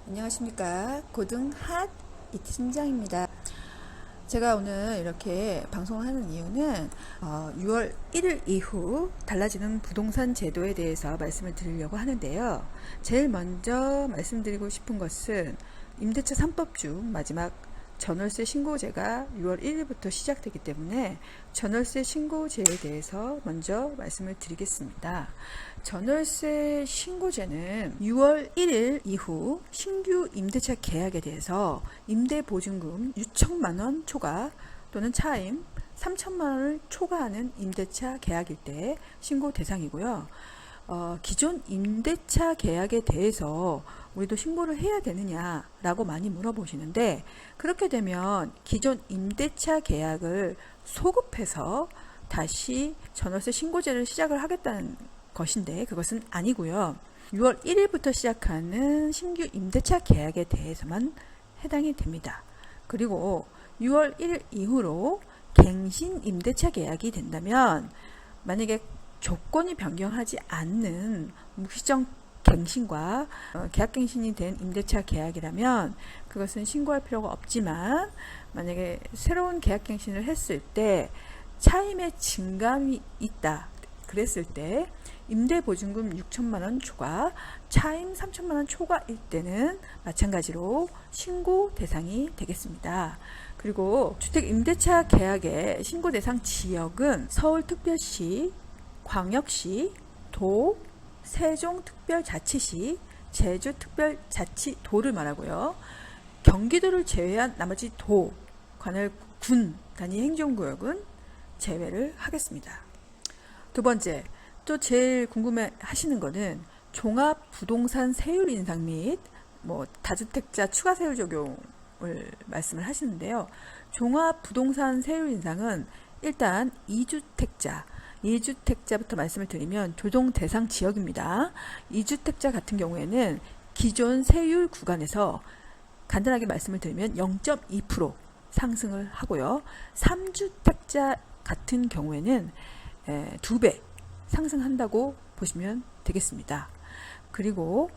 안녕하십니까. 고등핫 이팀장입니다. 제가 오늘 이렇게 방송을 하는 이유는 6월 1일 이후 달라지는 부동산 제도에 대해서 말씀을 드리려고 하는데요. 제일 먼저 말씀드리고 싶은 것은 임대차 3법 중 마지막 전월세 신고제가 6월 1일부터 시작되기 때문에 전월세 신고제에 대해서 먼저 말씀을 드리겠습니다. 전월세 신고제는 6월 1일 이후 신규 임대차 계약에 대해서 임대보증금 6천만원 초과 또는 차임 3천만원을 초과하는 임대차 계약일 때 신고 대상이고요. 기존 임대차 계약에 대해서 우리도 신고를 해야 되느냐 라고 많이 물어보시는데, 그렇게 되면 기존 임대차 계약을 소급해서 다시 전월세 신고제를 시작을 하겠다는 것인데, 그것은 아니고요. 6월 1일부터 시작하는 신규 임대차 계약에 대해서만 해당이 됩니다. 그리고 6월 1일 이후로 갱신 임대차 계약이 된다면, 만약에 조건이 변경하지 않는 무시정 갱신과 계약갱신이 된 임대차 계약이라면 그것은 신고할 필요가 없지만, 만약에 새로운 계약갱신을 했을 때 차임의 증감이 있다 그랬을 때 임대보증금 6천만원 초과, 차임 3천만원 초과일 때는 마찬가지로 신고 대상이 되겠습니다. 그리고 주택 임대차 계약의 신고 대상 지역은 서울특별시, 광역시, 도, 세종특별자치시, 제주특별자치도를 말하고요. 경기도를 제외한 나머지 도, 관할 군 단위 행정구역은 제외를 하겠습니다. 두 번째, 또 제일 궁금해 하시는 거는 종합부동산 세율 인상 및 다주택자 추가 세율 적용을 말씀을 하시는데요. 종합부동산 세율 인상은 일단 2주택자부터 말씀을 드리면 조정 대상 지역입니다. 2주택자 같은 경우에는 기존 세율 구간에서 간단하게 말씀을 드리면 0.2% 상승을 하고요. 3주택자 같은 경우에는 2배 상승한다고 보시면 되겠습니다. 그리고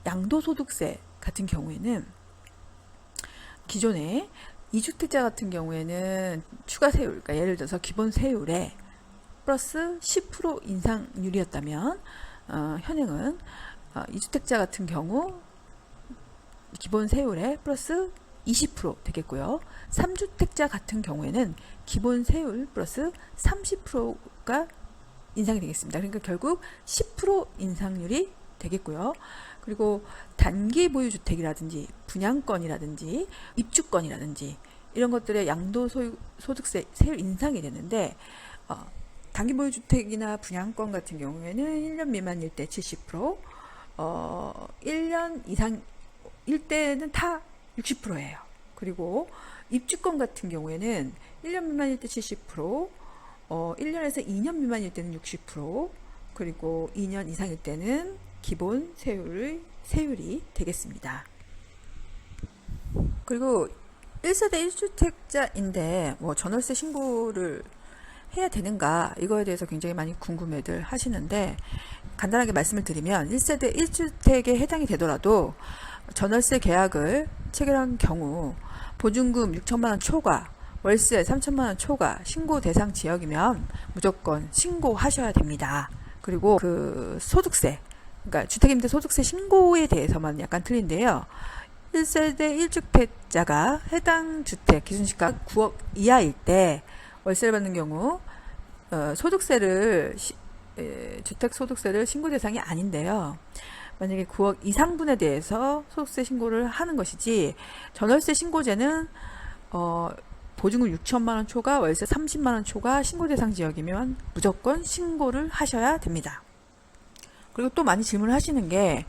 양도소득세 같은 경우에는 기존에 2주택자 같은 경우에는 추가 세율, 그러니까 예를 들어서 기본 세율에 플러스 10% 인상률이었다면 현행은 2주택자 같은 경우 기본 세율에 플러스 20% 되겠고요. 3주택자 같은 경우에는 기본 세율 플러스 30%가 인상이 되겠습니다. 그러니까 결국 10% 인상률이 되겠고요. 그리고 단기 보유주택이라든지 분양권이라든지 입주권이라든지 이런 것들의 양도소득세 세율 인상이 되는데, 단기 보유주택이나 분양권 같은 경우에는 1년 미만일 때 70%, 1년 이상일 때는 다 60%예요. 그리고 입주권 같은 경우에는 1년 미만일 때 70%, 1년에서 2년 미만일 때는 60%, 그리고 2년 이상일 때는 기본 세율이 되겠습니다. 그리고 1세대 1주택자인데 전월세 신고를 해야 되는가, 이거에 대해서 굉장히 많이 궁금해들 하시는데, 간단하게 말씀을 드리면 1세대 1주택에 해당이 되더라도 전월세 계약을 체결한 경우 보증금 6천만원 초과, 월세 3천만원 초과 신고 대상 지역이면 무조건 신고하셔야 됩니다. 그리고 그 소득세, 그러니까 주택임대 소득세 신고에 대해서만 약간 틀린데요. 1세대 1주택자가 해당 주택 기준시가 9억 이하일 때 월세를 받는 경우 주택 소득세를 신고 대상이 아닌데요. 만약에 9억 이상분에 대해서 소득세 신고를 하는 것이지, 전월세 신고제는 보증금 6천만원 초과, 월세 30만원 초과 신고 대상 지역이면 무조건 신고를 하셔야 됩니다. 그리고 또 많이 질문을 하시는 게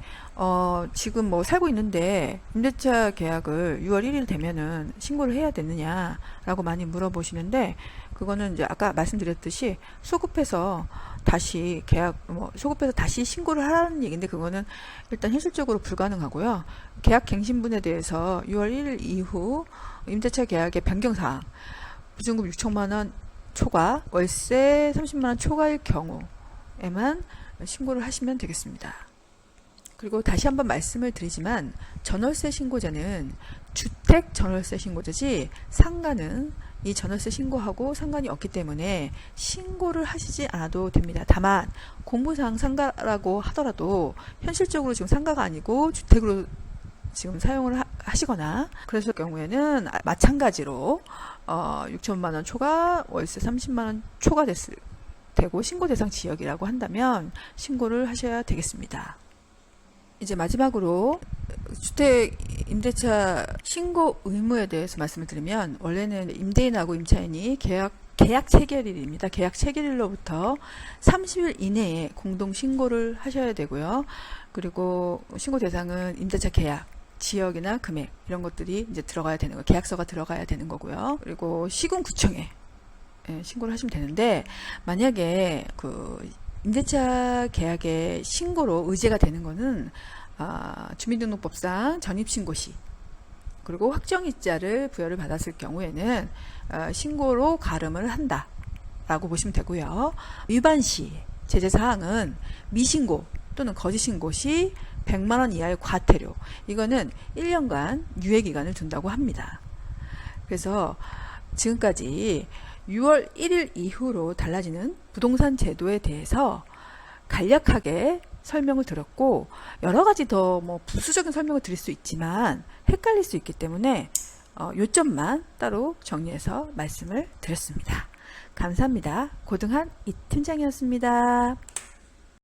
지금 살고 있는데 임대차 계약을 6월 1일 되면은 신고를 해야 되느냐라고 많이 물어보시는데, 그거는 이제 아까 말씀드렸듯이 소급해서 다시 소급해서 다시 신고를 하라는 얘기인데, 그거는 일단 현실적으로 불가능하고요. 계약 갱신분에 대해서 6월 1일 이후 임대차 계약의 변경사항, 보증금 6천만원 초과, 월세 30만원 초과일 경우에만 신고를 하시면 되겠습니다. 그리고 다시 한번 말씀을 드리지만 전월세 신고제는 주택 전월세 신고제지 상가는 이 전월세 신고하고 상관이 없기 때문에 신고를 하시지 않아도 됩니다. 다만 공부상 상가라고 하더라도 현실적으로 지금 상가가 아니고 주택으로 지금 사용을 하시거나 그랬을 경우에는 마찬가지로 6천만 원 초과 월세 30만 원 초과 되고 신고 대상 지역이라고 한다면 신고를 하셔야 되겠습니다. 이제 마지막으로 주택 임대차 신고 의무에 대해서 말씀을 드리면 원래는 임대인하고 임차인이 계약 체결일입니다. 계약 체결일로부터 30일 이내에 공동 신고를 하셔야 되고요. 그리고 신고 대상은 임대차 계약 지역이나 금액 이런 것들이 이제 들어가야 되는 거, 계약서가 들어가야 되는 거고요. 그리고 시군구청에 신고를 하시면 되는데 만약에 그 임대차 계약의 신고로 의제가 되는 거는 주민등록법상 전입신고시 그리고 확정일자를 부여를 받았을 경우에는 신고로 가름을 한다 라고 보시면 되고요. 위반시 제재사항은 미신고 또는 거짓신고 시 100만원 이하의 과태료, 이거는 1년간 유예기간을 둔다고 합니다. 그래서 지금까지 6월 1일 이후로 달라지는 부동산 제도에 대해서 간략하게 설명을 드렸고 여러가지 더 부수적인 설명을 드릴 수 있지만 헷갈릴 수 있기 때문에 요점만 따로 정리해서 말씀을 드렸습니다. 감사합니다. 고등한 이 팀장이었습니다.